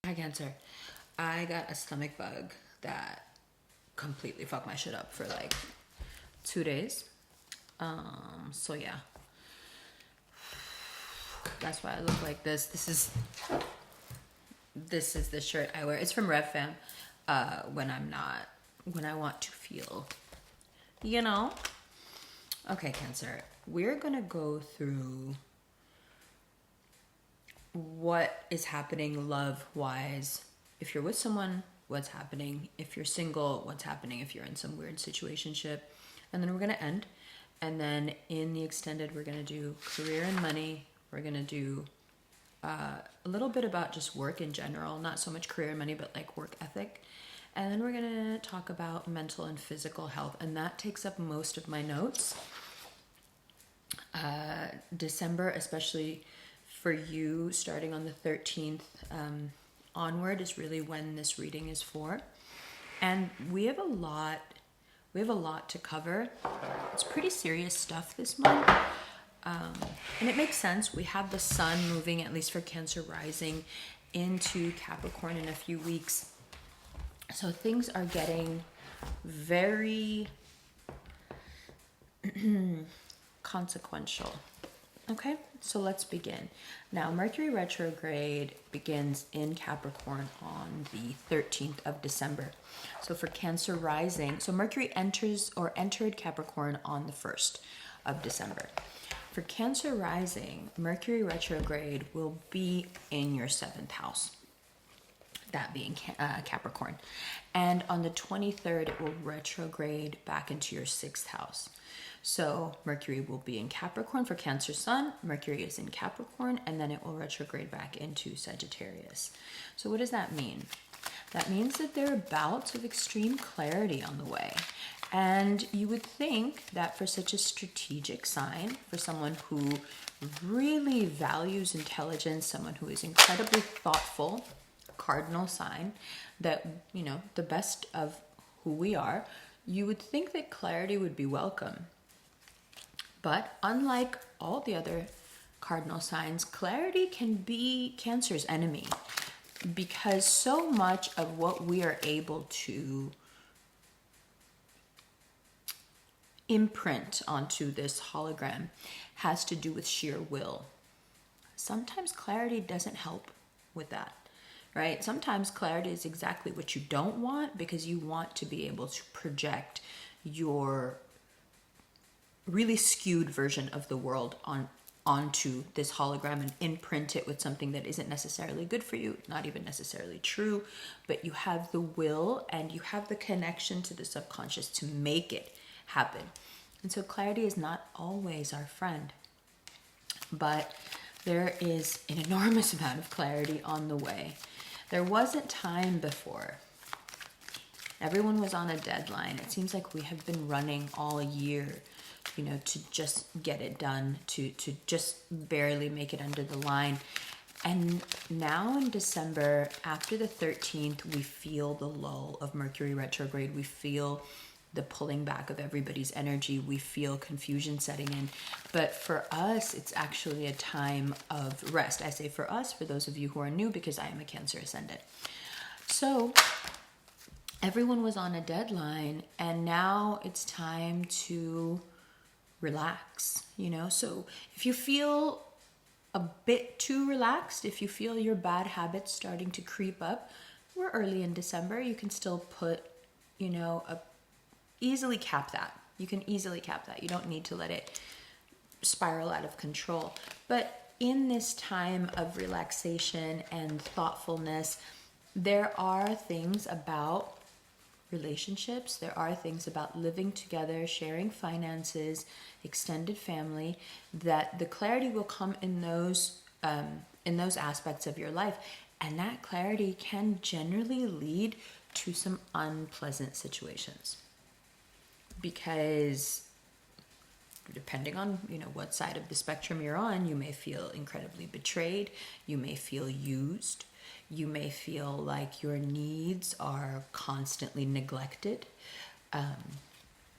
Hi, Cancer. I got a stomach bug that completely fucked my shit up for like 2 days. So yeah, that's why I look like this. This is the shirt I wear. It's from RevFam. When I want to feel, you know. Okay, Cancer. We're gonna go through what is happening love wise. If you're with someone, what's happening? If you're single, what's happening? If you're in some weird situationship. And then we're going to end. And then in the extended, we're going to do career and money. We're going to do a little bit about just work in general, not so much career and money, but like work ethic. And then we're going to talk about mental and physical health. And that takes up most of my notes. December, especially for you, starting on the 13th onward, is really when this reading is for. And we have a lot to cover. It's pretty serious stuff this month. And it makes sense. We have the sun moving, at least for Cancer rising, into Capricorn in a few weeks. So things are getting very consequential. Okay, so let's begin. Now, Mercury retrograde begins in Capricorn on the 13th of December. So for Cancer rising, so Mercury entered Capricorn on the 1st of December. For Cancer rising, Mercury retrograde will be in your 7th house, that being Capricorn. And on the 23rd, it will retrograde back into your 6th house. So Mercury will be in Capricorn for Cancer Sun. Mercury is in Capricorn, and then it will retrograde back into Sagittarius. So what does that mean? That means that there are bouts of extreme clarity on the way. And you would think that for such a strategic sign, for someone who really values intelligence, someone who is incredibly thoughtful, cardinal sign, that, you know, the best of who we are, you would think that clarity would be welcome. But unlike all the other cardinal signs, clarity can be Cancer's enemy, because so much of what we are able to imprint onto this hologram has to do with sheer will. Sometimes clarity doesn't help with that, right? Sometimes clarity is exactly what you don't want, because you want to be able to project your really skewed version of the world onto this hologram and imprint it with something that isn't necessarily good for you, not even necessarily true, but you have the will and you have the connection to the subconscious to make it happen. And so clarity is not always our friend, but there is an enormous amount of clarity on the way. There wasn't time before. Everyone was on a deadline. It seems like we have been running all year, you know, to just get it done, to just barely make it under the line. And now in December, after the 13th, we feel the lull of Mercury retrograde. We feel the pulling back of everybody's energy. We feel confusion setting in. But for us, it's actually a time of rest. I say for us, for those of you who are new, because I am a Cancer ascendant. So everyone was on a deadline, and now it's time to relax, you know? So if you feel a bit too relaxed, if you feel your bad habits starting to creep up, we're early in December. You can still put, you know, easily cap that. You can easily cap that. You don't need to let it spiral out of control. But in this time of relaxation and thoughtfulness, there are things about relationships, there are things about living together, sharing finances, extended family, that the clarity will come in those aspects of your life. And that clarity can generally lead to some unpleasant situations, because depending on, you know, what side of the spectrum you're on, you may feel incredibly betrayed, you may feel used, you may feel like your needs are constantly neglected,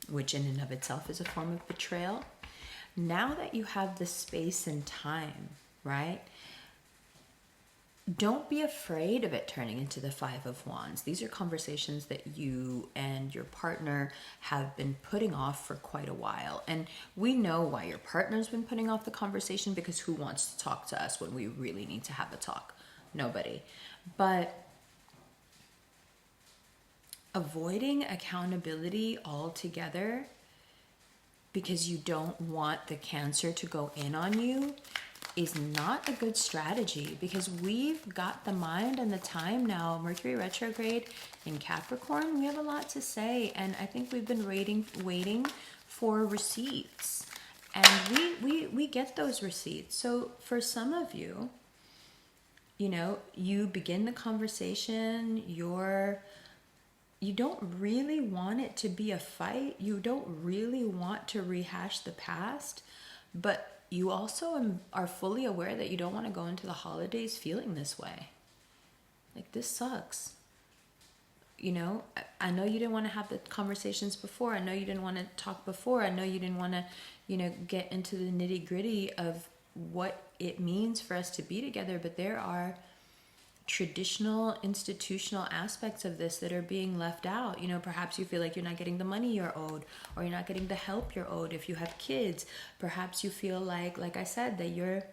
which in and of itself is a form of betrayal. Now that you have the space and time, right, don't be afraid of it turning into the Five of Wands. These are conversations that you and your partner have been putting off for quite a while. And we know why your partner's been putting off the conversation, because who wants to talk to us when we really need to have a talk? Nobody. But avoiding accountability altogether because you don't want the Cancer to go in on you is not a good strategy, because we've got the mind and the time now. Mercury retrograde in Capricorn, we have a lot to say, and I think we've been waiting for receipts, and we get those receipts. So for some of you, you know, you begin the conversation, you don't really want it to be a fight, you don't really want to rehash the past, but you also are fully aware that you don't want to go into the holidays feeling this way. Like, this sucks. You know, I know you didn't want to have the conversations before. I know you didn't want to talk before. I know you didn't want to, you know, get into the nitty gritty of what it means for us to be together. But there are traditional, institutional aspects of this that are being left out. You know, perhaps you feel like you're not getting the money you're owed, or you're not getting the help you're owed if you have kids. Perhaps you feel like I said, that your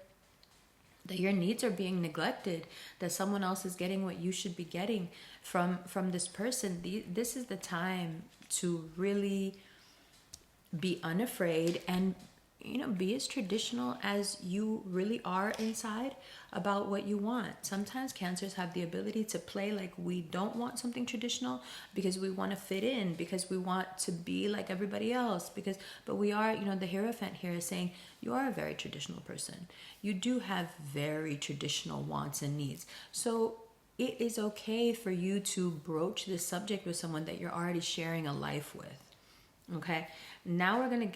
needs are being neglected, that someone else is getting what you should be getting from this person. This is the time to really be unafraid and, you know, be as traditional as you really are inside about what you want. Sometimes Cancers have the ability to play like we don't want something traditional because we want to fit in, because we want to be like everybody else, but we are, you know, the Hierophant here is saying you are a very traditional person. You do have very traditional wants and needs. So it is okay for you to broach this subject with someone that you're already sharing a life with. Okay, now we're going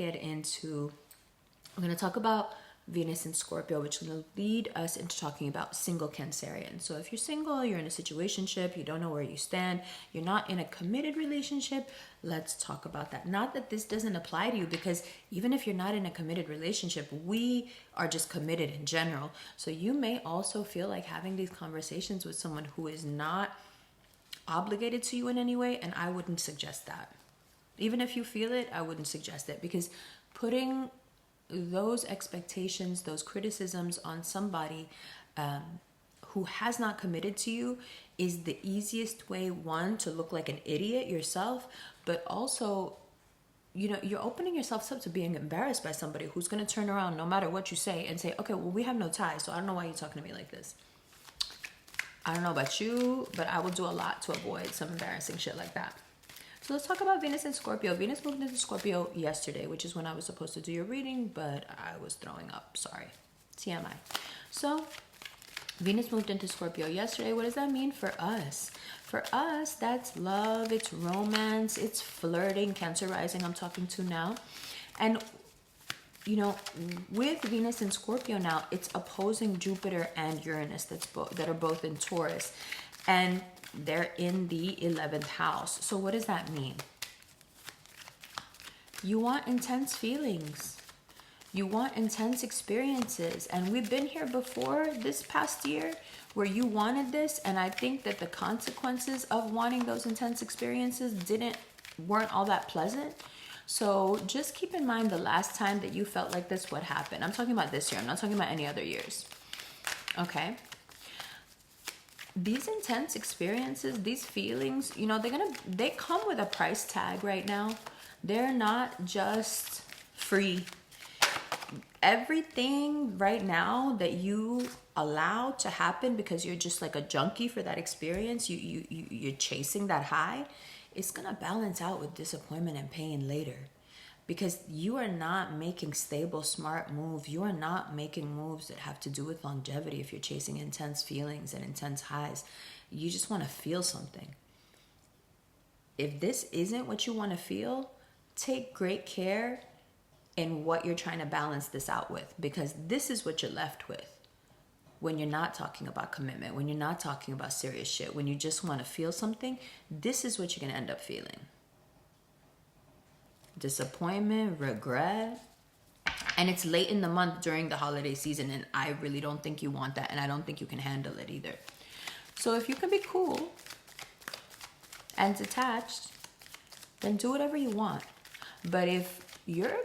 to talk about Venus in Scorpio, which is going to lead us into talking about single Cancerians. So if you're single, you're in a situationship, you don't know where you stand, you're not in a committed relationship, let's talk about that. Not that this doesn't apply to you, because even if you're not in a committed relationship, we are just committed in general. So you may also feel like having these conversations with someone who is not obligated to you in any way, and I wouldn't suggest that. Even if you feel it, I wouldn't suggest it, because putting those expectations, those criticisms on somebody who has not committed to you is the easiest way, one, to look like an idiot yourself, but also, you know, you're opening yourself up to being embarrassed by somebody who's going to turn around no matter what you say and say, okay, well, we have no ties, so I don't know why you're talking to me like this. I don't know about you, but I will do a lot to avoid some embarrassing shit like that. So let's talk about Venus and Scorpio. Venus moved into Scorpio yesterday, which is when I was supposed to do your reading, but I was throwing up. Sorry. TMI. So Venus moved into Scorpio yesterday. What does that mean for us? For us, that's love, it's romance, it's flirting. Cancer rising I'm talking to now. And, you know, with Venus and Scorpio now, it's opposing Jupiter and Uranus that are both in Taurus. And they're in the 11th house. So what does that mean? You want intense feelings. You want intense experiences. And we've been here before this past year where you wanted this. And I think that the consequences of wanting those intense experiences weren't all that pleasant. So just keep in mind the last time that you felt like this, what happened. I'm talking about this year. I'm not talking about any other years. Okay? These intense experiences, these feelings, you know, they come with a price tag right now. They're not just free. Everything right now that you allow to happen because you're just like a junkie for that experience, you're chasing that high, it's gonna balance out with disappointment and pain later. Because you are not making stable, smart moves. You are not making moves that have to do with longevity if you're chasing intense feelings and intense highs. You just want to feel something. If this isn't what you want to feel, take great care in what you're trying to balance this out with. Because this is what you're left with when you're not talking about commitment, when you're not talking about serious shit, when you just want to feel something, this is what you're going to end up feeling. Disappointment, regret, And it's late in the month during the holiday season, and I really don't think you want that, and I don't think you can handle it either. So if you can be cool and detached, then do whatever you want. But if you're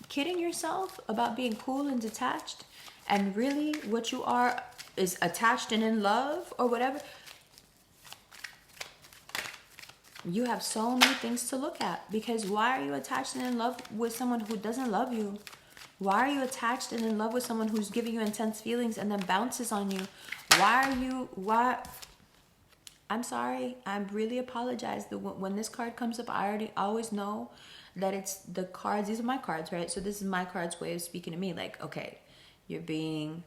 kidding yourself about being cool and detached, and really what you are is attached and in love or whatever, you have so many things to look at. Because why are you attached and in love with someone who doesn't love you? Why are you attached and in love with someone who's giving you intense feelings and then bounces on you? Why? I'm sorry. I really apologize. When this card comes up, I always know that it's the cards. These are my cards, right? So this is my card's way of speaking to me. Like, okay, you're being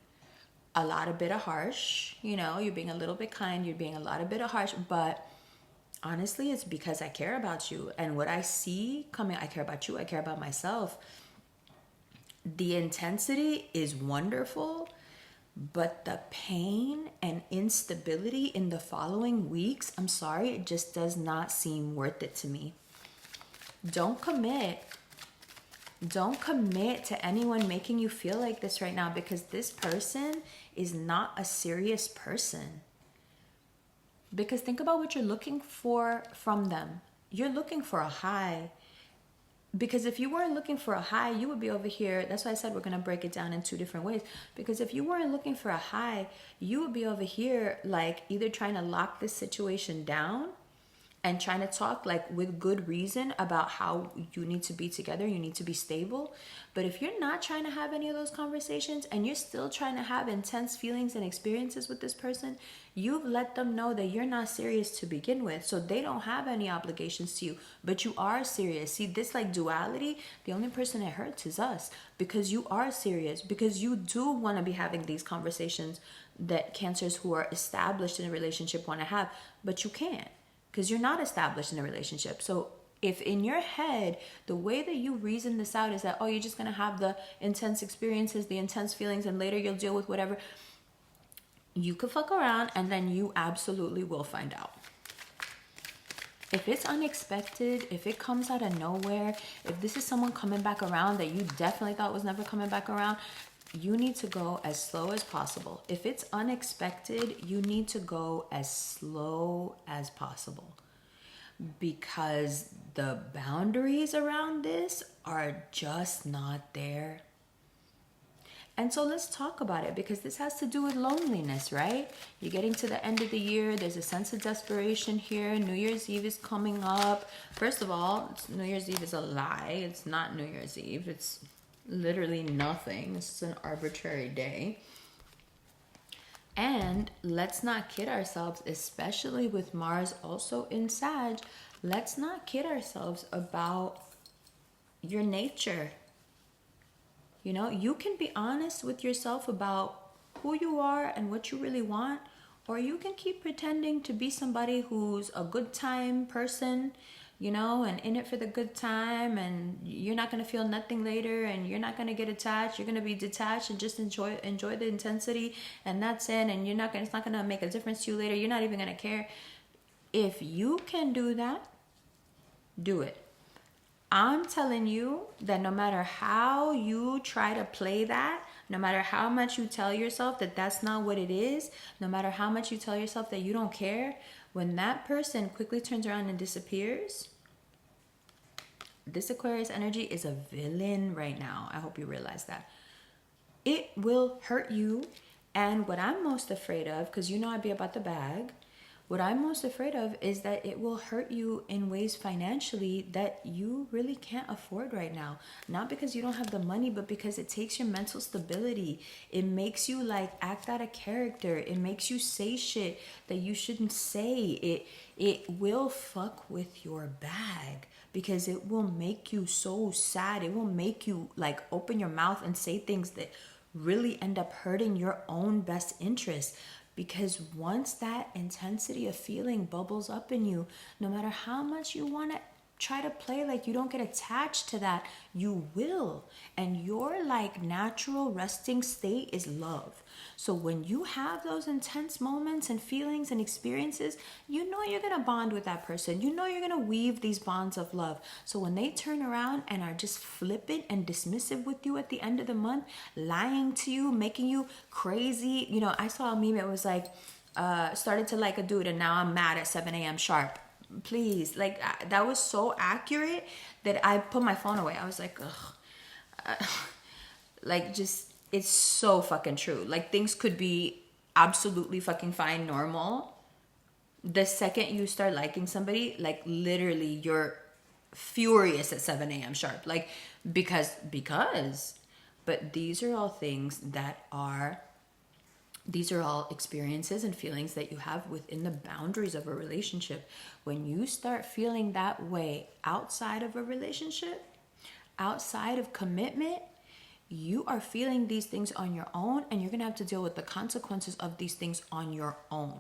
a bit of harsh. You're being a little bit kind. You're being a bit of harsh. But honestly, it's because I care about you. And what I see coming, I care about you. I care about myself. The intensity is wonderful, but the pain and instability in the following weeks, I'm sorry, it just does not seem worth it to me. Don't commit. Don't commit to anyone making you feel like this right now, because this person is not a serious person. Because think about what you're looking for from them. You're looking for a high. Because if you weren't looking for a high, you would be over here. That's why I said we're going to break it down in two different ways. Because if you weren't looking for a high, you would be over here like either trying to lock this situation down and trying to talk like with good reason about how you need to be together, you need to be stable. But if you're not trying to have any of those conversations and you're still trying to have intense feelings and experiences with this person, you've let them know that you're not serious to begin with. So they don't have any obligations to you, but you are serious. See, this like duality, the only person it hurts is us, because you are serious, because you do want to be having these conversations that Cancers who are established in a relationship want to have, but you can't. Because you're not established in a relationship. So if in your head, the way that you reason this out is that, oh, you're just going to have the intense experiences, the intense feelings, and later you'll deal with whatever, you could fuck around and then you absolutely will find out. If it's unexpected, if it comes out of nowhere, if this is someone coming back around that you definitely thought was never coming back around, you need to go as slow as possible. If it's unexpected, you need to go as slow as possible, because the boundaries around this are just not there. And so let's talk about it, because this has to do with loneliness, right? You're getting to the end of the year. There's a sense of desperation here. New Year's Eve is coming up. First of all, New Year's Eve is a lie. It's not New Year's Eve. It's literally nothing. This is an arbitrary day. And let's not kid ourselves, especially with Mars also in Sag. Let's not kid ourselves about your nature. You can be honest with yourself about who you are and what you really want, or you can keep pretending to be somebody who's a good time person, and in it for the good time, and you're not going to feel nothing later, and you're not going to get attached. You're going to be detached and just enjoy the intensity, and that's it. And it's not going to make a difference to you later. You're not even going to care. If you can do that, do it. I'm telling you that no matter how you try to play that, no matter how much you tell yourself that that's not what it is, no matter how much you tell yourself that you don't care, when that person quickly turns around and disappears, this Aquarius energy is a villain right now. I hope you realize that. It will hurt you. And what I'm most afraid of, because I'd be about the bag, what I'm most afraid of is that it will hurt you in ways financially that you really can't afford right now. Not because you don't have the money, but because it takes your mental stability. It makes you act out of character. It makes you say shit that you shouldn't say. It will fuck with your bag, because it will make you so sad. It will make you open your mouth and say things that really end up hurting your own best interest. Because once that intensity of feeling bubbles up in you, no matter how much you want to try to play like you don't get attached to that. You will. And your like natural resting state is love. So when you have those intense moments and feelings and experiences, you know you're going to bond with that person. You know you're going to weave these bonds of love. So when they turn around and are just flippant and dismissive with you at the end of the month, lying to you, making you crazy. You know, I saw a meme, it was like, started to like a dude and now I'm mad at 7 a.m. sharp. Please, like that was so accurate that I put my phone away. I was like, ugh. Like just, it's so fucking true. Like things could be absolutely fucking fine, normal. The second you start liking somebody, like literally you're furious at 7 a.m. sharp. Like because, but these are all things that are, these are all experiences and feelings that you have within the boundaries of a relationship. When you start feeling that way outside of a relationship, outside of commitment, you are feeling these things on your own, and you're going to have to deal with the consequences of these things on your own.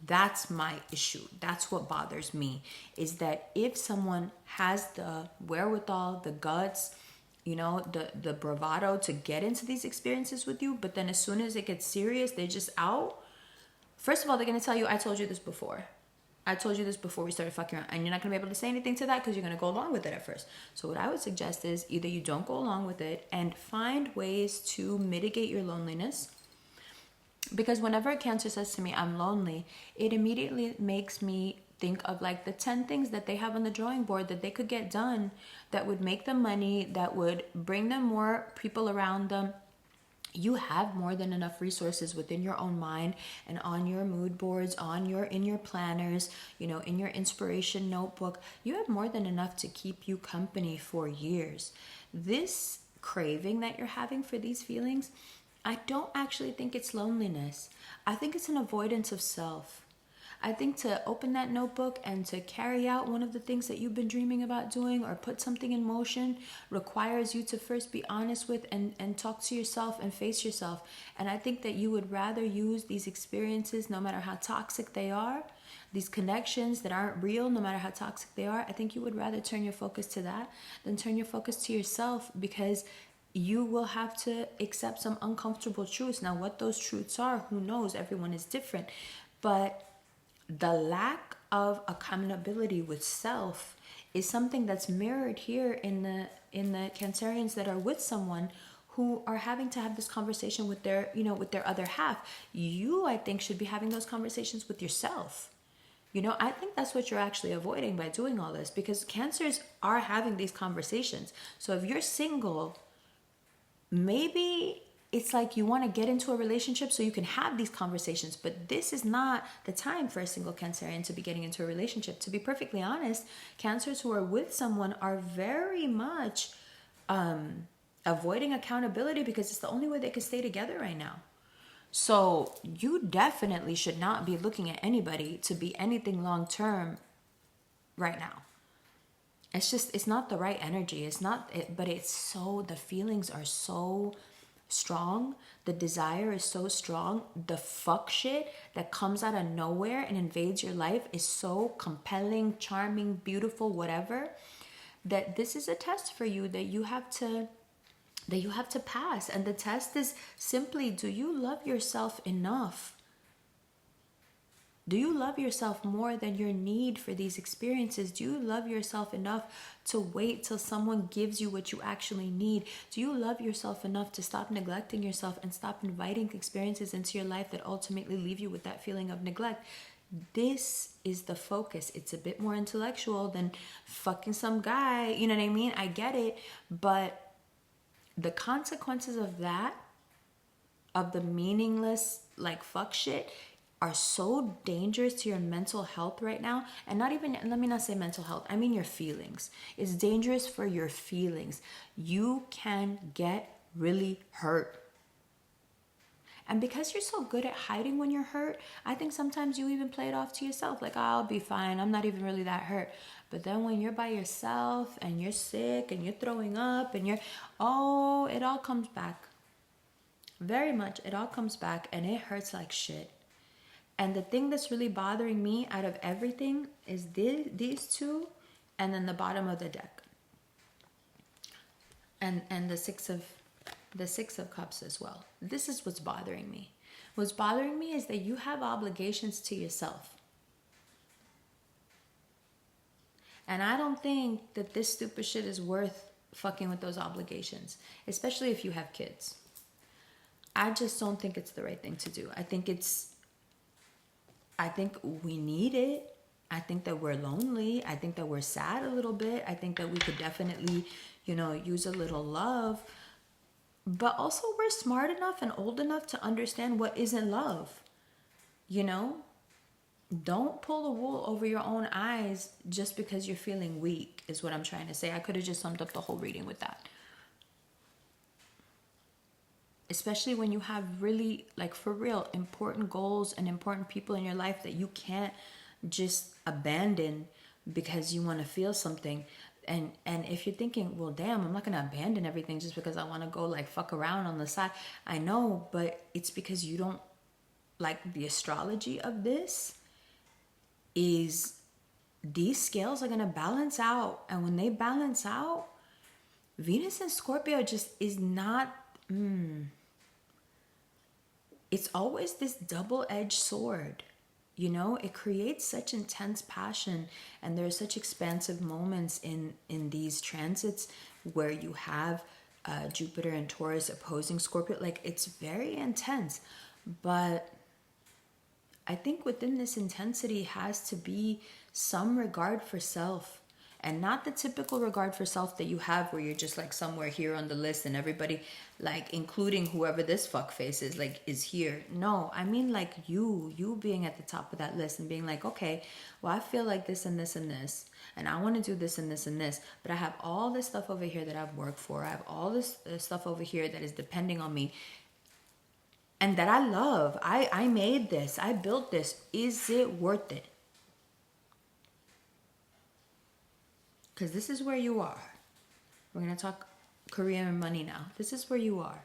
That's my issue. That's what bothers me, is that if someone has the wherewithal, the guts, you know, the bravado to get into these experiences with you, but then as soon as it gets serious, they're just out. First of all, they're going to tell you, I told you this before. I told you this before we started fucking around. And you're not going to be able to say anything to that because you're going to go along with it at first. So what I would suggest is either you don't go along with it and find ways to mitigate your loneliness. Because whenever a Cancer says to me, I'm lonely, it immediately makes me think of like the 10 things that they have on the drawing board that they could get done that would make them money, that would bring them more people around them. You have more than enough resources within your own mind and on your mood boards, in your planners, you know, in your inspiration notebook. You have more than enough to keep you company for years. This craving that you're having for these feelings, I don't actually think it's loneliness. I think it's an avoidance of self. I think to open that notebook and to carry out one of the things that you've been dreaming about doing or put something in motion requires you to first be honest with and talk to yourself and face yourself. And I think that you would rather use these experiences, no matter how toxic they are, these connections that aren't real, no matter how toxic they are, I think you would rather turn your focus to that than turn your focus to yourself, because you will have to accept some uncomfortable truths. Now, what those truths are, who knows? Everyone is different. But the lack of accountability with self is something that's mirrored here in the Cancerians that are with someone who are having to have this conversation with their, you know, with their other half. You, I think, should be having those conversations with yourself. You know, I think that's what you're actually avoiding by doing all this, because Cancers are having these conversations. So if you're single, maybe it's like you want to get into a relationship so you can have these conversations, but this is not the time for a single Cancerian to be getting into a relationship. To be perfectly honest, Cancers who are with someone are very much avoiding accountability because it's the only way they can stay together right now. So you definitely should not be looking at anybody to be anything long term right now. It's just, it's not the right energy. It's not, but it's so, the feelings are so strong. The desire is so strong. The fuck shit that comes out of nowhere and invades your life is so compelling, charming, beautiful, whatever, that this is a test for you that you have to pass. And the test is simply, do you love yourself enough? Do you love yourself more than your need for these experiences? Do you love yourself enough to wait till someone gives you what you actually need? Do you love yourself enough to stop neglecting yourself and stop inviting experiences into your life that ultimately leave you with that feeling of neglect? This is the focus. It's a bit more intellectual than fucking some guy. You know what I mean? I get it. But the consequences of that, of the meaningless, like, fuck shit, are so dangerous to your mental health right now. And not even, let me not say mental health, I mean your feelings. It's dangerous for your feelings. You can get really hurt. And because you're so good at hiding when you're hurt, I think sometimes you even play it off to yourself. Like, oh, I'll be fine. I'm not even really that hurt. But then when you're by yourself and you're sick and you're throwing up and it all comes back. Very much, it all comes back and it hurts like shit. And the thing that's really bothering me out of everything is these two And then the bottom of the deck. And the six of cups as well. This is what's bothering me. What's bothering me is that you have obligations to yourself. And I don't think that this stupid shit is worth fucking with those obligations, especially if you have kids. I just don't think it's the right thing to do. I think we need it. I think that we're lonely. I think that we're sad a little bit. I think that we could definitely, use a little love. But also we're smart enough and old enough to understand what isn't love. Don't pull the wool over your own eyes just because you're feeling weak, is what I'm trying to say. I could have just summed up the whole reading with that. Especially when you have really, like, for real, important goals and important people in your life that you can't just abandon because you want to feel something. And if you're thinking, well, damn, I'm not going to abandon everything just because I want to go, like, fuck around on the side. I know, but it's because you don't, like, the astrology of this is these scales are going to balance out. And when they balance out, Venus and Scorpio just is not... It's always this double-edged sword. It creates such intense passion, and there are such expansive moments in these transits where you have Jupiter and Taurus opposing Scorpio. Like, it's very intense, but I think within this intensity has to be some regard for self, and not the typical regard for self that you have where you're just like somewhere here on the list and everybody, like, including whoever this fuckface is, like, is here. No, I mean, like, you being at the top of that list and being like, okay, well, I feel like this and this and this, and I want to do this and this and this, but I have all this stuff over here that I've worked for. I have all this stuff over here that is depending on me and that I love. I made this. I built this. Is it worth it? Because this is where you are. We're going to talk career and money now. This is where you are.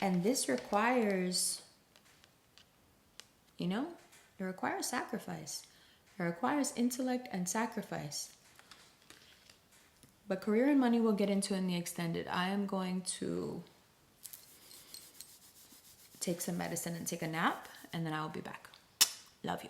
And this requires, it requires sacrifice. It requires intellect and sacrifice. But career and money we'll get into in the extended. I am going to take some medicine and take a nap, and then I will be back. Love you.